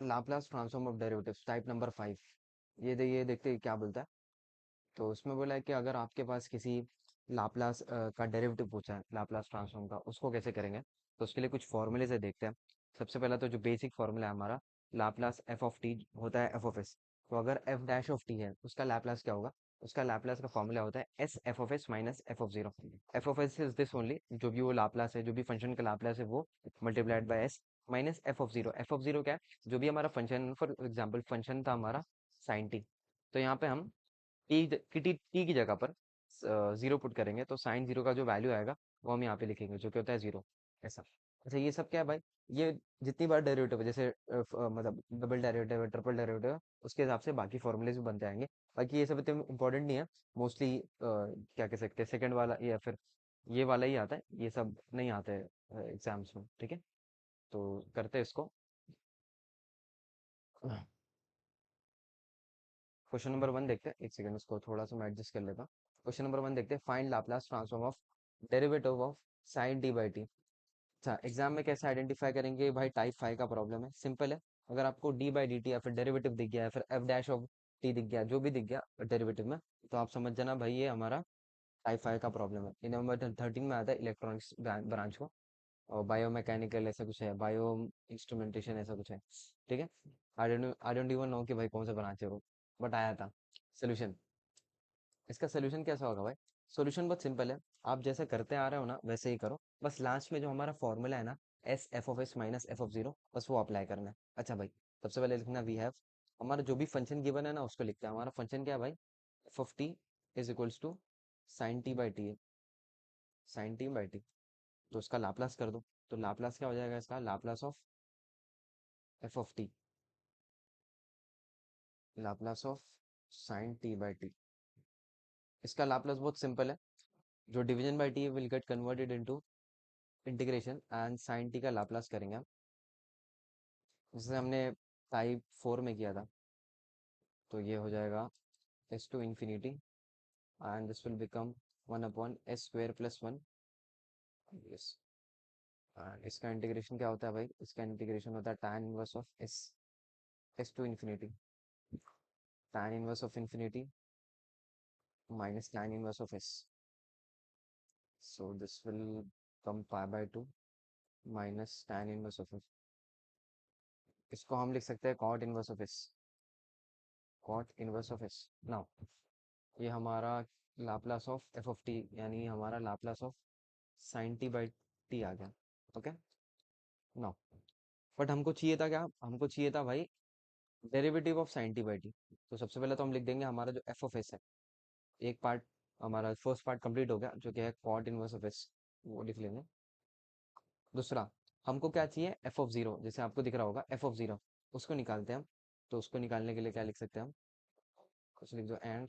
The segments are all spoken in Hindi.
Laplace transform of derivatives type number 5। ये देखते हैं क्या बोलता है। तो उसमें बोला है कि अगर आपके पास किसी लाप्लास का डेरिवेटिव पूछा है लाप्लास ट्रांसफॉर्म का, उसको कैसे करेंगे। तो उसके लिए कुछ फॉर्मूले से देखते हैं। सबसे पहला तो जो बेसिक फॉर्मूला है हमारा, लाप्लास एफ ऑफ टी होता है एफ ऑफ एस। तो अगर एफ डैश ऑफ टी है उसका लाप्लास क्या होगा। उसका लाप्लास का फॉर्मूला होता है s f of s minus f of zero. F of S is this only, जो भी वो लाप्लास है, जो भी फंक्शन का लाप्लास है वो multiplied by S minus f of zero. F of zero क्या है, जो भी हमारा फंक्शन, फॉर एग्जाम्पल फंक्शन था हमारा साइन टी। तो यहाँ पे हम टी की जगह पर जीरो पुट करेंगे, तो साइन जीरो का जो वैल्यू आएगा वो हम यहाँ पे लिखेंगे, जो कि होता है जीरो। ऐसा। अच्छा, ये सब क्या है भाई। ये जितनी बार डेरिवेटिव है, जैसे मतलब डबल डेरिवेटिव है, ट्रिपल डेरिवेटिव है, उसके हिसाब से बाकी फॉर्मूलेज भी बन जाएंगे। बाकी ये सब इतने इंपॉर्टेंट नहीं है। मोस्टली क्या कह सकते हैं, सेकंड वाला या फिर ये वाला ही आता है, ये सब नहीं आते एग्जाम्स में। ठीक है, तो करते हैं इसको। क्वेश्चन नंबर 1 देखते हैं। एक सेकंड, उसको थोड़ा सा मैं एडजस्ट कर लेता हूँ। क्वेश्चन नंबर 1 देखते हैं। Find Laplace transform of derivative of sine D by T. अच्छा, एग्जाम में कैसे आइडेंटिफाई करेंगे भाई, टाइप 5 का प्रॉब्लम है, सिंपल है। अगर आपको डी बाई डी टी या फिर डेरिवेटिव दिख गया, या फिर एफ डैश ऑफ टी दिख गया, जो भी दिख गया डेरिवेटिव में, तो आप समझ जाना भाई ये हमारा टाइप 5 का प्रॉब्लम है। ये नंबर 13 में आता है, इलेक्ट्रॉनिक्स ब्रांच को। और बायोमैकेनिकल ऐसा कुछ है, बायो इंस्ट्रूमेंटेशन ऐसा कुछ है। ठीक है। आई डोंट इवन नो कि भाई कौन सा ब्रांच है वो, बट आया था। सोल्यूशन, इसका सोल्यूशन कैसा होगा भाई। सोल्यूशन बहुत सिंपल है। आप जैसे करते आ रहे हो ना वैसे ही करो, बस लास्ट में जो हमारा फॉर्मूला है ना, S f of s minus f of zero, बस वो अप्लाई करना है। अच्छा भाई, सबसे पहले लिखना वी हैव, हमारा जो भी फंक्शन गिवन है ना उसको लिखते हैं। हमारा फंक्शन क्या है भाई, F of T is equals to sine T by T, sine T by T. तो उसका लाप्लास कर दो। तो लाप्लास क्या हो जाएगा, इसका Laplace of F of T, Laplace of sine T by T. इसका लाप्लास बहुत सिंपल है। जो division by T will get converted into integration and sine T का लाप्लास करेंगे हम, जैसे हमने टाइप 4 में किया था। तो ये हो जाएगा s to infinity and this will become 1/s² + 1। Yes. And इसका इंटीग्रेशन क्या होता है भाई, इसका इंटीग्रेशन होता है tan inverse of s, s to infinity, tan inverse of infinity minus tan inverse of s. So this will come π/2 minus tan inverse of s. इसको हम लिख सकते हैं cot inverse of s, cot inverse of s. Now ये हमारा Laplace of F of t, यानी हमारा Laplace of sine T by t आ गया। ओके। नाउ बट हमको चाहिए था क्या, हमको चाहिए था भाई derivative of sine T by T. तो सबसे पहले तो हम लिख देंगे हमारा जो एफ ऑफ एस है, एक पार्ट हमारा फर्स्ट पार्ट कंप्लीट हो गया, जो कि है कॉट इनवर्स ऑफ एस, वो लिख लेंगे। दूसरा, हमको क्या चाहिए, एफ ऑफ जीरो, जैसे आपको दिख रहा होगा एफ ऑफ जीरो, उसको निकालते हैं हम। तो उसको निकालने के लिए क्या लिख सकते हैं हम, कुछ लिख दो and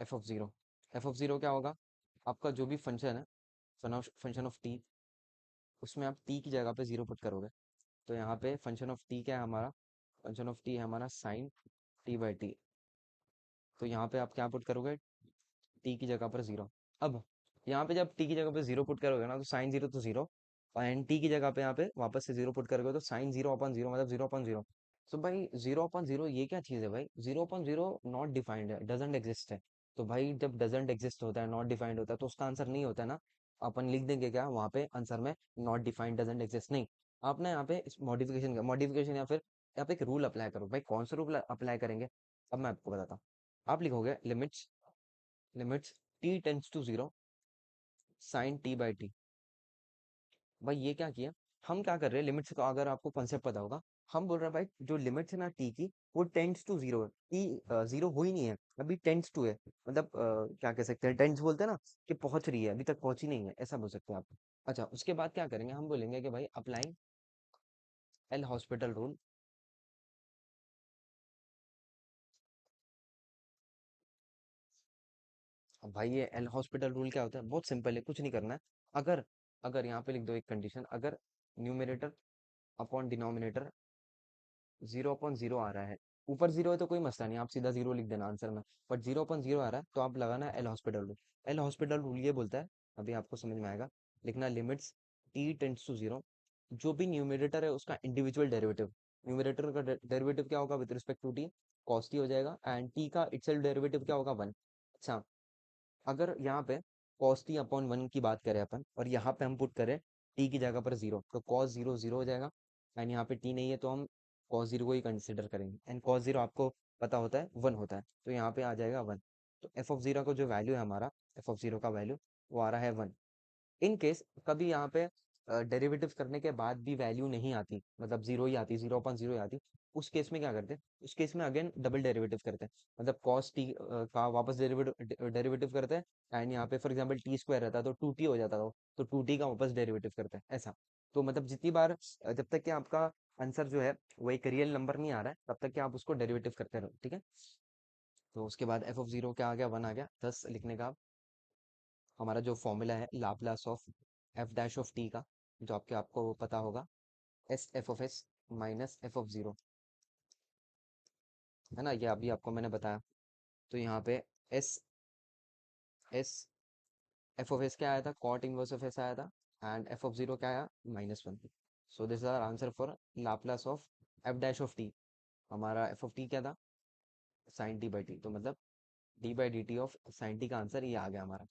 F of zero. F of zero क्या होगा, आपका जो भी फंक्शन है, फंक्शन ऑफ टी, उसमें आप टी की जगह पे जीरो पुट करोगे। तो यहाँ पे फंक्शन ऑफ टी क्या है हमारा, फंक्शन ऑफ टी है हमारा साइन टी बाई टी। तो यहाँ पे आप क्या पुट करोगे, टी की जगह पर जीरो। अब यहाँ पे जब टी की जगह पे जीरो पुट करोगे ना, तो साइन जीरो तो जीरो, और एन टी की जगह पे यहाँ पे वापस से जीरो पुट करोगे, तो साइन जीरो अपन जीरो मतलब जीरो अपन जीरो। तो भाई जीरो अपन जीरो ये क्या चीज़ है भाई, zero upon zero not defined है, डजेंट एग्जिस्ट है। तो भाई जब डजेंट एग्जिस्ट होता है, नॉट डिफाइंड होता है, तो उसका आंसर नहीं होता है ना। अपन लिख देंगे क्या वहाँ पे आंसर में, नॉट डिफाइंड डजेंट एग्जिस्ट नहीं। आप ना यहाँ पे मॉडिफिकेशन या फिर यहाँ पे एक रूल अप्लाई करो। भाई कौन सा रूल अप्लाई करेंगे, अब मैं आपको बताता हूँ। आप लिखोगे limits t tends to zero sine T by T. भाई ये क्या किया, हम क्या कर रहे हैं, लिमिट्स का अगर आपको कॉन्सेप्ट पता होगा, हम बोल रहे हैं भाई जो लिमिट्स है ना टी की, वो टेंस टू जीरो है। टी जीरो हो ही नहीं है, अभी टेंस टू है। मतलब क्या कह सकते हैं, टेंस बोलते हैं ना, कि पहुंच रही है, अभी तक पहुंची नहीं है, ऐसा बोल सकते हैं आप। अच्छा, उसके बाद क्या करेंगे, हम बोलेंगे कि भाई अप्लाई एल हॉस्पिटल रूल। अब भाई ये एल हॉस्पिटल रूल क्या होता है, बहुत सिंपल है, कुछ नहीं करना है। अगर अगर यहाँ पे लिख दो एक कंडीशन, अगर numerator upon denominator zero upon zero आ रहा है, ऊपर जीरो है तो कोई मसला नहीं, आप सीधा जीरो लिख देना आंसर में। बट जीरो अपॉन जीरो आ रहा है तो आप लगाना L hospital rule. L hospital rule ये बोलता है, अभी आपको समझ में आएगा, लिखना limits T tends to zero, जो भी न्यूमरेटर है उसका इंडिविजुअल डेरिवेटिव, न्यूमरेटर का डेरिवेटिव क्या होगा with respect to T, cos T हो जाएगा, एंड टी का इटसेल्फ डेरिवेटिव क्या होगा 1। अच्छा, अगर यहाँ पे कॉस टी अपॉन 1 की बात करें अपन, और यहाँ पे हम पुट करें टी की जगह पर 0, तो कॉस 0 0 हो जाएगा, एंड यहाँ पे टी नहीं है तो हम कॉस 0 को ही कंसिडर करेंगे, एंड कॉस 0 आपको पता होता है 1 होता है, तो यहाँ पे आ जाएगा 1। तो एफ ऑफ 0 का जो वैल्यू है हमारा, एफ ऑफ 0 का वैल्यू वो आ रहा है 1। इन केस कभी यहाँ पे डेरिवेटिव करने के बाद भी वैल्यू नहीं आती, मतलब जीरो ही आती, 0/0 ही आती, उस केस में क्या करते हैं, उस केस में अगेन डबल डेरिवेटिव करते हैं, मतलब कॉस टी का वापस डेरिवेटिव डेरिवेटिव करते हैं, एंड यहाँ पे फॉर एग्जांपल टी स्क्वायर रहता तो 2t हो जाता, तो 2t का वापस डेरिवेटिव करते हैं ऐसा। तो मतलब जितनी बार जब तक कि आपका आंसर जो है वो एक रियल नंबर नहीं आ रहा है, तब तक कि आप उसको डेरिवेटिव करते रहो, ठीक है। तो उसके बाद एफ ऑफ 0 क्या आ गया, 1 आ गया, 10 लिखने का हमारा जो फॉर्मूला है Laplace of F dash of t का, जो आपके आपको पता होगा, S f of s minus f of 0, है ना, ये अभी आपको मैंने बताया। तो यहाँ पे S s f of s क्या आया था, कॉट इनवर्स ऑफ एस आया था, एंड एफ ऑफ 0 क्या आया, -1। So this is our answer for Laplace of F dash of T. हमारा एफ ऑफ टी क्या था, साइन टी बाई टी, तो मतलब D by D T of sine T का आंसर ये आ गया हमारा।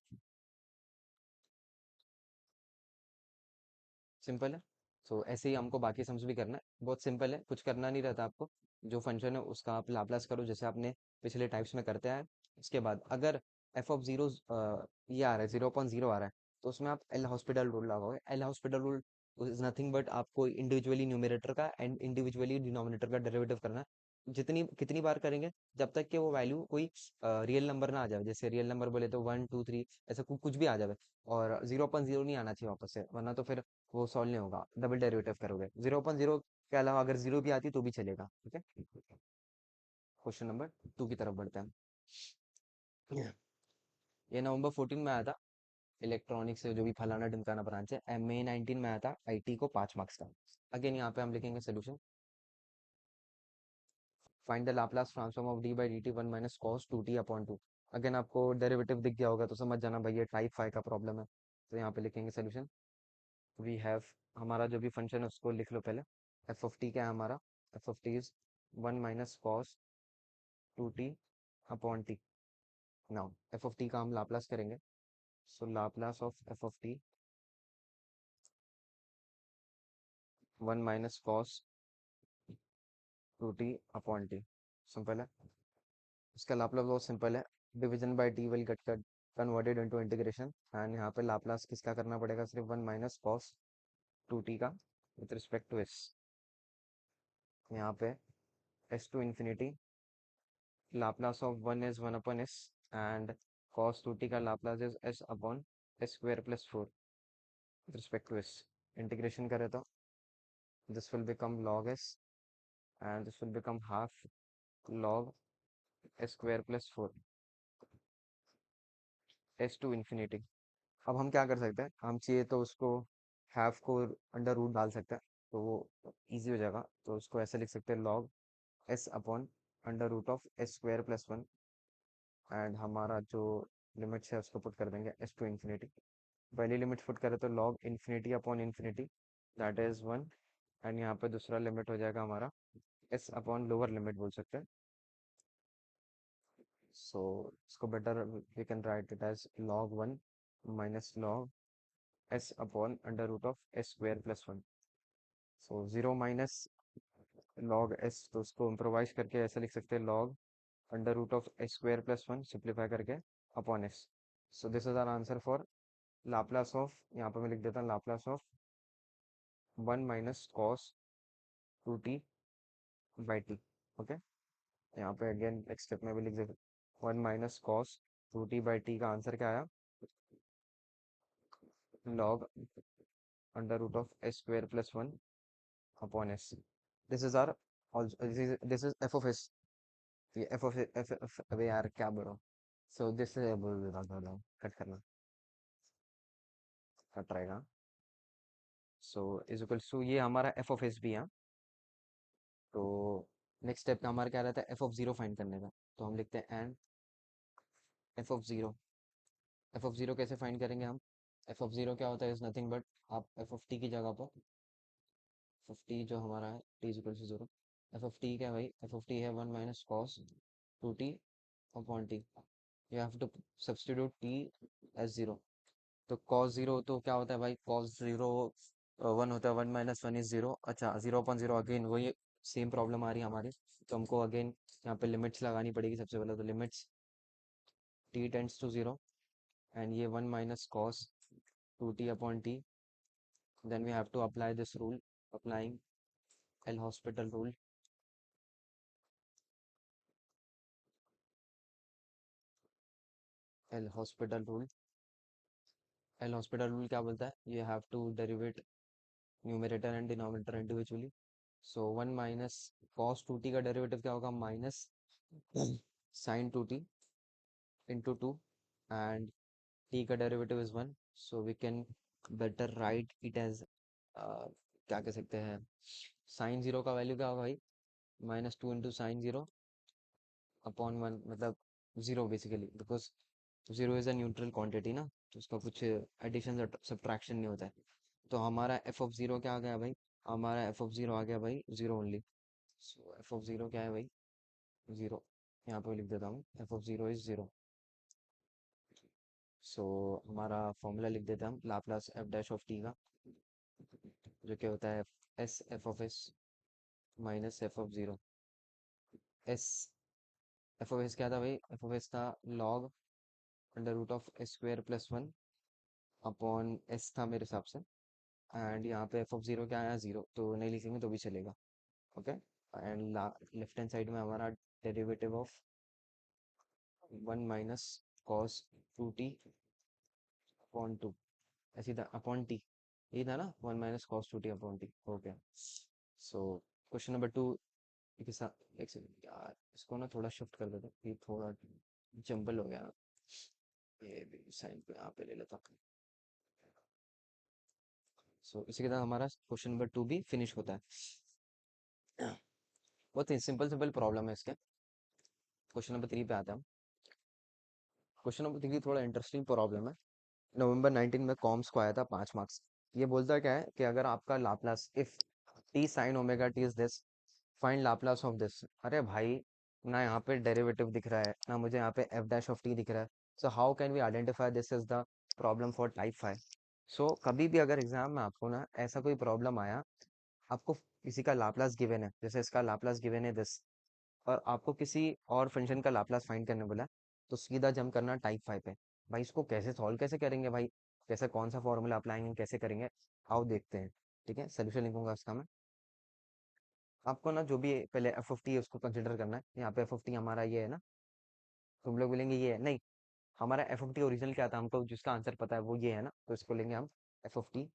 सिंपल है। सो ऐसे ही हमको बाकी सम्स भी करना है, बहुत सिंपल है, कुछ करना नहीं रहता आपको, जो फंक्शन है उसका आप लाप्लास करो जैसे आपने पिछले टाइप्स में करते आए। उसके बाद अगर एफ ऑफ जीरो ये आ रहा है 0/0 आ रहा है, तो उसमें आप एल हॉस्पिटल रूल लगाओगे। L hospital rule is nothing but आपको इंडिविजुअली न्यूमरेटर का एंड इंडिविजुअली डिनोमिनेटर का डेरिवेटिव करना है, जितनी कितनी बार करेंगे, जब तक कि वो वैल्यू कोई रियल नंबर ना आ जाए, जैसे रियल नंबर बोले तो 1 2 3, ऐसा कुछ भी आ जाए, और 0/0 नहीं आना चाहिए वापस से, वरना तो फिर वो सॉल्व नहीं होगा, डबल डेरिवेटिव करोगे। 0/0 के अलावा अगर जीरो भी आती तो भी चलेगा, ठीक है। क्वेश्चन नंबर 2 की तरफ बढ़ते हैं। ये नवंबर 14 में आया था, इलेक्ट्रॉनिक्स से जो भी फलाना ढिमकाना ब्रांच है, MA 19 में आया था, IT को 5 मार्क्स का। अगेन यहाँ पे हम लिखेंगे solution, find the Laplace transform of D by D T 1 minus cos 2t/2। Again आपको डेरिवेटिव दिख गया होगा तो समझ जाना भाई ये टाइप 5 का प्रॉब्लम है। तो यहाँ पे लिखेंगे सोल्यूशन, वी हैव, हमारा जो भी फंक्शन है उसको लिख लो पहले। एफ ऑफ टी क्या है हमारा, F of T is 1 minus cos 2t/t। Now f of t का हम लाप्लास करेंगे, so Laplace of F of t 1 minus cos 2t/t। Simple है, इसका लाप्लास बहुत सिंपल है, division by t will get converted into integration, and यहाँ पे लाप्लास किसका करना पड़ेगा, सिर्फ 1 माइनस कॉस 2t का विथ रिस्पेक्ट टू एस। यहाँ पे S to infinity, Laplace of 1 is 1/s, and cos 2t का Laplace is s/s² + 4 with respect to s। Integration करें तो this will become log s, and this will become half log s² + 4, s to infinity. अब हम क्या कर सकते हैं, हम चाहिए तो उसको हाफ को अंडर रूट डाल सकते हैं, तो वो इजी हो जाएगा, तो उसको ऐसे लिख सकते हैं log s/√(s²+1), एंड हमारा जो लिमिट्स है उसको पुट कर देंगे s टू इन्फिनिटी। पहली लिमिट पुट करें तो log ∞/∞, दैट इज 1, एंड यहाँ पे दूसरा लिमिट हो जाएगा हमारा s अपॉन लोअर लिमिट बोल सकते हैं। सो इसको better we can write it as log 1 minus log s/√(s²+1। So 0 minus log s, तो उसको इम्प्रोवाइज करके ऐसे लिख सकते हैं log √(s²+1) सिंप्लीफाई करके upon s। So this is our answer for Laplace of, यहाँ पे मैं लिख देता हूँ Laplace of 1 minus cos 2t/t। Okay, यहाँ पे अगेन नेक्स्ट स्टेप में भी लिख देते 1 माइनस कॉस 2t/t का आंसर क्या आया, log √(s²+1) upon s। This is our also, this is F of S, ये एफ ऑफ एफ एफ अबे यार क्या बोलो। सो दिस बोल देता था, कट करना, कट रहेगा। सो इज इक्वल्स टू, ये हमारा एफ ऑफ एस भी है। तो नेक्स्ट स्टेप का हमारा क्या रहता है, एफ ऑफ 0 फाइंड करने का। तो हम लिखते हैं and F of 0, F of 0 कैसे फाइंड करेंगे हम, एफ ऑफ 0 क्या होता है, इज नथिंग बट आप एफ ऑफ टी की जगह पर ऑफ टी जो हमारा है T is equal to zero, F of T क्या है भाई, एफ ऑफ टी है one minus cos two T upon T, you have to substitute T as zero. तो कॉस जीरो तो क्या होता है भाई, कॉस जीरो वन होता है, one minus one is zero. अच्छा, जीरो अपॉन जीरो अगेन वही सेम प्रॉब्लम आ रही है हमारी, तो हमको अगेन यहाँ पे लिमिट्स लगानी पड़ेगी सबसे पहले। तो limits T tends to zero and ये one minus cos two T upon t, then we have to apply this rule, applying L hospital rule. L hospital rule, L hospital rule क्या बोलता है, you have to derivate numerator and denominator individually. So one minus cos two t का डेरिवेटिव क्या होगा, minus sine two t into two, and T का derivative is one, so we can better write it as, क्या कह सकते हैं, साइन जीरो का वैल्यू क्या होगा भाई, minus two into sine zero upon one, मतलब zero basically, because zero is a neutral quantity ना, तो उसका कुछ एडिशन सब्ट्रैक्शन नहीं होता है। तो हमारा एफ ऑफ जीरो क्या आ गया भाई, हमारा एफ ऑफ जीरो आ गया भाई zero only. So f of zero क्या है भाई, जीरो। यहाँ पे लिख देता हूँ, f of zero is zero. So हमारा फॉर्मूला लिख देते हैं हम, Laplace f dash of t का, जो क्या होता है s f of s minus f of zero. S f of s क्या था भाई, एफ ऑफ एस था log under root of s square plus one upon S था मेरे हिसाब से, एंड यहाँ पे एफ ऑफ जीरो क्या आया, जीरो, तो नहीं लिखेंगे तो भी चलेगा। Okay, and left hand side में हमारा derivative of one minus cos two T upon two, ऐसी था अपॉन टी, यही था ना, one minus cos two T upon T. Okay, so question number two के साथ, एक सेकंड यार, इसको ना थोड़ा शिफ्ट कर देते, ये थोड़ा जंबल हो गया, ये भी साइन को यहाँ पे ले लेता हूँ। सो इसी के साथ हमारा क्वेश्चन नंबर टू भी फिनिश होता है। बहुत ही सिंपल सिंपल प्रॉब्लम है इसके। क्वेश्चन नंबर थ्री पे आते हैं हम। क्वेश्चन नंबर थ्री थोड़ा इंटरेस्टिंग प्रॉब्लम है, नवंबर 19 में कॉम्स को आया था, 5 मार्क्स। ये बोलता क्या है कि अगर आपका Laplace if T sign omega T is this, find Laplace of this. अरे भाई, ना यहाँ पे डेरिवेटिव दिख रहा है, ना मुझे यहाँ पे एफ डैश ऑफ टी दिख रहा है। So how can we identify this is the problem for type 5। So कभी भी अगर एग्जाम में आपको ना ऐसा कोई प्रॉब्लम आया, आपको किसी का लाप्लास गिवन है, जैसे इसका लाप्लास गिवन है दिस, और आपको किसी और फंक्शन का लाप्लास फाइंड करने बोला है, तो सीधा जंप करना टाइप 5 पे। भाई इसको कैसे सॉल्व कैसे करेंगे भाई, कैसे कौन सा फॉर्मूला अप्लाएंगे, कैसे करेंगे, आओ देखते हैं। ठीक है, सोल्यूशन लिखूंगा इसका मैं। आपको ना जो भी पहले एफ ऑफ टी है उसको कंसिडर करना है। यहाँ पे एफ ऑफ टी हमारा ये है ना, तुम लोग बोलेंगे ये है, नहीं, हमारा एफ ऑफ टी ओरिजिनल क्या था, हमको जिसका आंसर पता है वो ये है ना, तो इसको लेंगे हम एफ ऑफ टी,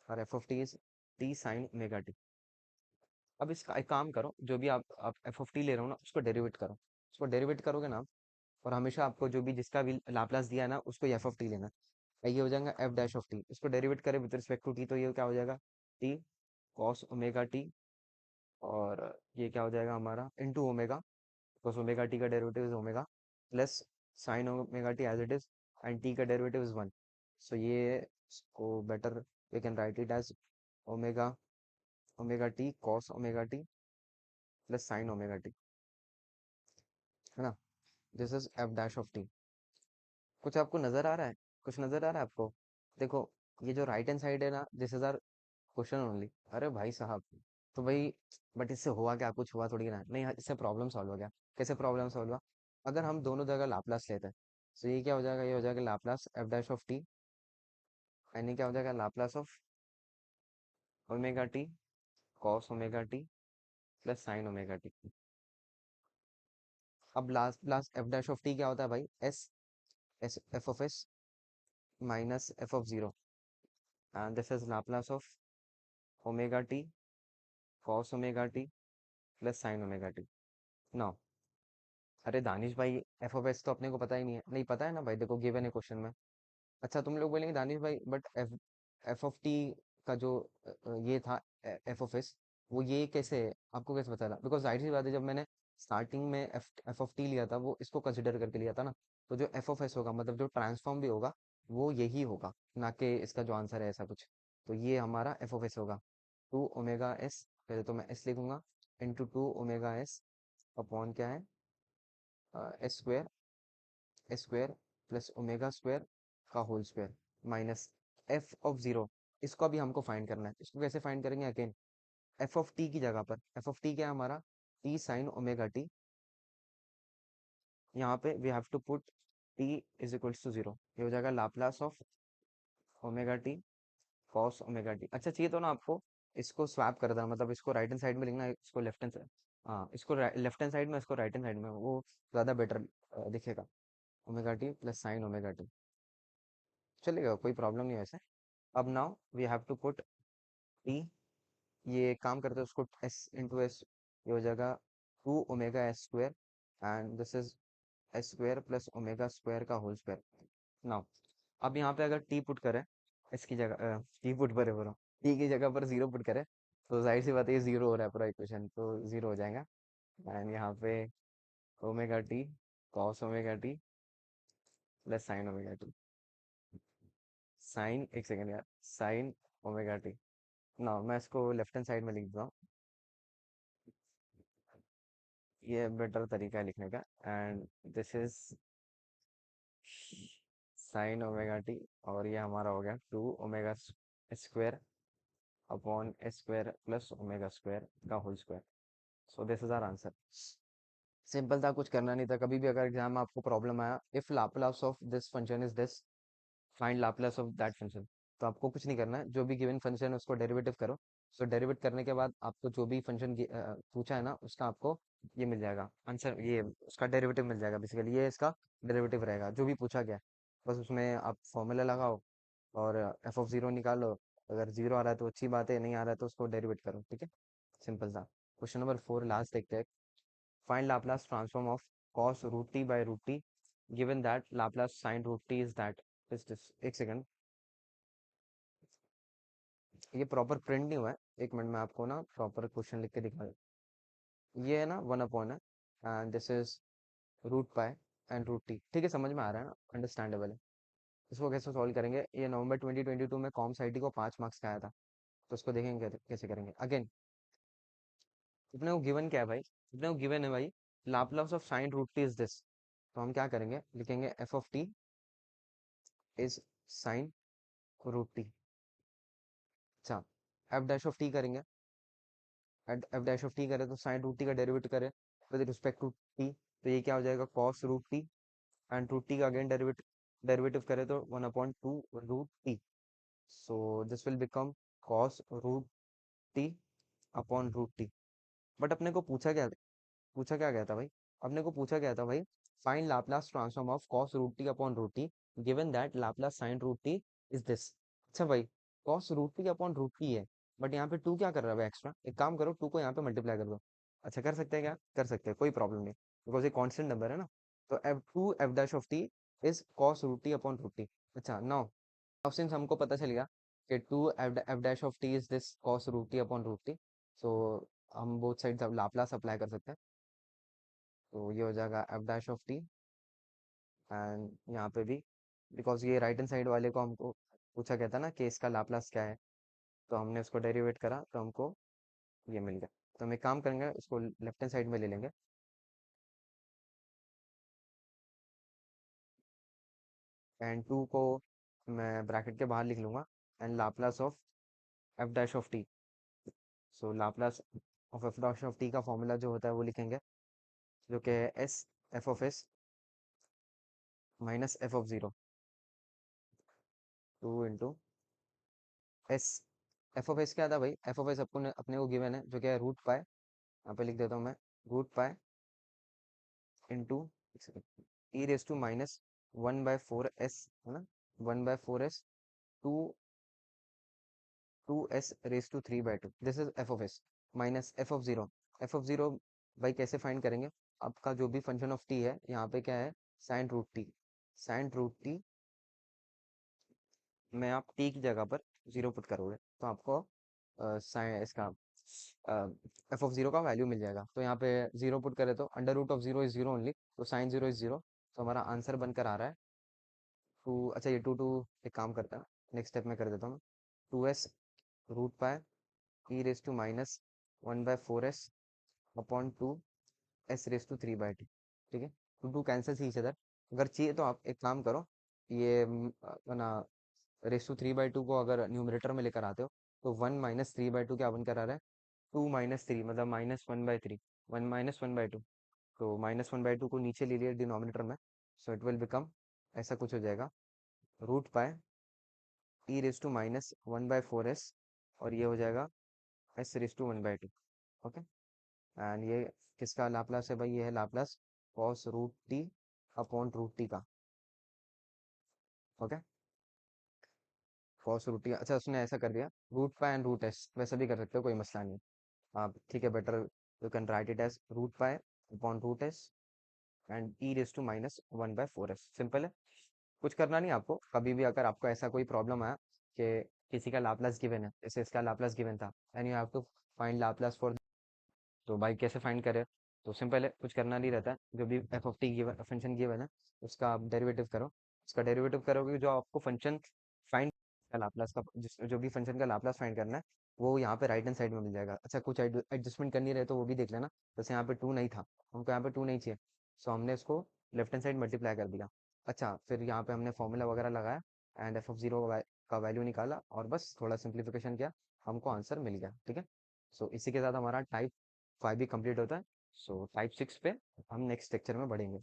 और F of T is T sign omega t. अब इसका एक काम करो, जो भी आप एफ ऑफ टी ले रहे हो ना, उसको डेरिवेट करो। उसको डेरिवेट करोगे ना, और हमेशा आपको जो भी जिसका भी लाप्लास दिया है ना, उसको एफ ऑफ टी लेना है। ये हो जाएगा एफ डैश ऑफ टी, इसको डेरिवेट करें विद रिस्पेक्ट टू टी, तो ये क्या हो जाएगा, टी कॉस ओमेगा टी, और ये क्या हो जाएगा हमारा into omega, because omega t का derivative is omega, plus sine omega t as it is, and T का डेरिवेटिव इज वन। सो ये इसको better we can write it as omega, omega T cos omega T plus sine omega t, है ना। This is f dash of t. कुछ आपको नजर आ रहा है, कुछ नजर आ रहा है आपको, देखो, ये जो राइट हैंड साइड है ना, this is our question only. अरे भाई साहब, तो भाई, बट इससे हुआ क्या, कुछ हुआ थोड़ी ना, नहीं, इससे प्रॉब्लम सॉल्व हो गया। कैसे प्रॉब्लम सॉल्व हुआ, अगर हम दोनों जगह लाप्लास लेते हैं, तो ये क्या हो जाएगा, ये हो जाएगा Laplace f dash of t, यानी क्या हो जाएगा Laplace of omega T cos omega T plus sine omega t. अब last last f dash of T क्या होता है भाई, s s f of s minus f of zero, and this is Laplace of omega T cos omega T plus sine omega t. Now, अरे दानिश भाई, एफ ऑफ एस तो अपने को पता ही नहीं है, नहीं पता है ना भाई, देखो गिवन है क्वेश्चन में। अच्छा, तुम लोग बोलेंगे दानिश भाई, but F F of t का जो ये था एफ ऑफ एस, वो ये कैसे है, आपको कैसे पता लगा, बिकॉज जाहिर सी बात है, जब मैंने स्टार्टिंग में एफ एफ ऑफ टी लिया था, वो इसको कंसिडर करके लिया था ना, तो जो एफ ऑफ एस होगा, मतलब जो ट्रांसफॉर्म भी होगा, वो यही होगा, ना कि इसका जो आंसर है ऐसा कुछ। तो ये हमारा एफ ऑफ एस होगा। टू ओमेगा एस, पहले तो मैं एस लिखूंगा, into two omega s upon क्या है, s square, s square plus omega square का whole square minus f of zero. इसको अभी हमको फाइंड करना है। इसको कैसे फाइंड करेंगे, अगेन एफ ऑफ टी की जगह पर, एफ ऑफ टी क्या है हमारा, टी साइन ओमेगा टी, यहाँ पे we have to put T is equals to zero, ये हो जाएगा Laplace of omega T cos omega T. अच्छा चाहिए तो ना आपको इसको स्वैप कर देना, मतलब इसको राइट हैंड साइड में लिखना, इसको लेफ्ट हैंड साइड, हाँ इसको लेफ्ट हैंड साइड में, इसको राइट हैंड साइड में, वो ज़्यादा बेटर दिखेगा। Omega T plus sine omega T चलेगा, कोई प्रॉब्लम नहीं है वैसे। अब now we have to put T, ये काम करते हैं उसको एस इंटू एस, ये हो जाएगा two omega S square and this is S square plus omega square का होल स्क्वायर। नाउ अब यहाँ पे अगर टी पुट करें, इसकी जगह टी पुट पर बोलो, टी की जगह पर जीरो पुट करें, तो जाहिर सी बात है ये जीरो हो रहा है पूरा इक्वेशन, तो जीरो हो जाएगा। एंड यहाँ पे omega T cos omega T plus sine omega T, sine, एक सेकेंड यार, साइन ओमेगा टी। ना मैं इसको लेफ्ट हैंड साइड में लिख देता हूँ, ये बेटर तरीका है लिखने का। And this is sine omega t, और ये हमारा हो गया two omega square upon s square plus omega square का whole square. So this is our answer. Simple था, कुछ करना नहीं था। कभी भी अगर एग्जाम में आपको प्रॉब्लम आया, if Laplace of this function is this, find Laplace of that function, तो आपको कुछ नहीं करना है, जो भी गिवन फंक्शन है उसको डेरिवेटिव करो। सो डेरिवेट करने के बाद आपको जो भी फंक्शन पूछा है ना, उसका आपको ये मिल जाएगा आंसर, ये उसका डेरिवेटिव मिल जाएगा, बेसिकली ये इसका डेरिवेटिव रहेगा जो भी पूछा गया है। बस उसमें आप फॉर्मूला लगाओ और एफ ऑफ जीरो निकालो, अगर जीरो आ रहा है तो अच्छी बात है, नहीं आ रहा है तो उसको डेरिवेट करो, ठीक है, सिंपल सा। क्वेश्चन नंबर 4 लास्ट देखते हैं। Find Laplace transform of cos root T by root T given that Laplace sine root T is that, is this. एक सेकंड, ये प्रॉपर प्रिंट नहीं हुआ है, एक मिनट में आपको ना प्रॉपर क्वेश्चन लिख के दिखा। ये है ना वन अपॉन है, and this is root pi and root T, ठीक है, समझ में आ रहा है ना, अंडरस्टैंडेबल है। इसको कैसे सॉल्व करेंगे, ये नवंबर 2022 में कॉम साइटी को 5 मार्क्स का आया था, तो उसको देखेंगे कैसे करेंगे। अगेन अपने को गिवन क्या है भाई, अपने को गिवन है भाई Laplace of sine root T is this, तो हम क्या करेंगे, लिखेंगे F of T is sine root T. अच्छा, एफ डैश ऑफ टी करेंगे, एफ डैश ऑफ टी करें तो साइन रूट टी का डेरिवेटिव करें विद रिस्पेक्ट टू टी, तो ये क्या हो जाएगा cos root T, and root T का अगेन डेरिवेटिव डेरिवेटिव करें तो 1/2 root T, so this will become cos root T upon root T. But अपने को पूछा क्या गया था भाई, अपने को पूछा गया था भाई find Laplace transform of cos root T upon root T given that Laplace sine root T is this. अच्छा भाई, cos root T upon root T है, बट यहाँ पे टू क्या कर रहा है भाई एक्स्ट्रा, एक काम करो टू को यहाँ पे मल्टीप्लाई कर दो। अच्छा कर सकते हैं, क्या कर सकते हैं, कोई प्रॉब्लम नहीं, बिकॉज ये कॉन्स्टेंट नंबर है ना। तो f two f dash of T is cos root T upon root T. अच्छा नाउ, अब सिंस हमको पता चल गया कि two f dash of T is this cos root T upon root T, so हम बोथ साइड लाप्लास अप्लाई कर सकते हैं। तो ये हो जाएगा F dash of T, and यहाँ पे भी, बिकॉज ये राइट हैंड साइड वाले को हमको पूछा गया था ना कि इसका लाप्लास क्या है, तो हमने उसको डेरिवेट करा तो हमको ये मिल गया। तो हम एक काम करेंगे, इसको लेफ्ट हैंड साइड में ले लेंगे, एंड टू को मैं ब्रैकेट के बाहर लिख लूंगा, and Laplace of F dash of T, so Laplace of F dash of t का फॉर्मूला जो होता है वो लिखेंगे, जो कि है s f of s minus f of zero, two into S, f of s क्या था भाई, एफ ऑफ एस अपने को गिवन है जो क्या है रूट पाए, यहाँ पे लिख देता हूँ मैं, root pi into e raise to minus 1/4 s, है ना, 1/4 s to two s raise to 3/2, this is F of s minus f of zero. F of zero भाई कैसे फाइंड करेंगे, आपका जो भी फंक्शन ऑफ टी है यहाँ पे क्या है sine root t, sine root t में आप टी की जगह पर जीरो पुट करोगे तो आपको साइन इसका एफ ऑफ जीरो का वैल्यू मिल जाएगा। तो यहाँ पे जीरो पुट करें तो under root of zero is zero only, तो साइन जीरो इज जीरो, तो हमारा आंसर बनकर आ रहा है टू। अच्छा ये टू टू एक काम करता है, नेक्स्ट स्टेप में कर देता हूँ, 2s root pi e raise to minus 1/4s upon 2s⁻³ ठीक है। To cancel each other. अगर चाहिए तो आप एक काम करो, ये ना रेस टू 3/2 को अगर न्यूमरेटर में लेकर आते हो तो 1 - 3/2 क्या बन कर आ रहा है, 2 - 3 मतलब -1/3, 1 - 1/2। तो -1/2 को नीचे ले लिया डिनोमिनेटर में, सो इट विल बिकम ऐसा कुछ हो जाएगा, √π e⁻1/4s, और ये हो जाएगा s⁻1/2। ओके। एंड ये किसका लाप्लास है भाई, ये है लाप्लास cos√t अपॉन √t का। ओके। cos√t, अच्छा उसने ऐसा कर दिया, √π एंड √s, वैसा भी कर सकते हो, कोई मसला नहीं। आप ठीक है, better you can write it as √π upon √s and e⁻1/4s। Simple है, कुछ करना नहीं आपको। कभी भी अगर आपको ऐसा कोई प्रॉब्लम आया कि किसी का लाप्लास गिवन है, जैसे इसका लाप्लास गिवन था, and you have to find Laplace for, तो भाई कैसे फाइंड करें, तो सिंपल है, कुछ करना नहीं रहता है। जो भी F of T given function given है, उसका आप डेरिवेटिव करो। उसका डेरिवेटिव करोगे, जो आपको फंक्शन फाइंड का लाप्लास का जो भी फंक्शन का लाप्लास फाइंड करना है, वो यहाँ पे राइट हैंड साइड में मिल जाएगा। अच्छा, कुछ एडजस्टमेंट करनी रहे तो वो भी देख लेना। जैसे यहाँ पे 2 नहीं था, हमको यहाँ पे 2 नहीं चाहिए, सो हमने इसको लेफ्ट हैंड साइड मल्टीप्लाई कर दिया। अच्छा, फिर यहाँ पे हमने फॉर्मूला वगैरह लगाया एंड f(0) का वैल्यू निकाला, और बस थोड़ा सिंप्लीफिकेशन किया, हमको आंसर मिल गया। ठीक है। सो इसी के साथ हमारा टाइप 5 भी कंप्लीट होता है। सो टाइप 6 पे हम नेक्स्ट लेक्चर में बढ़ेंगे।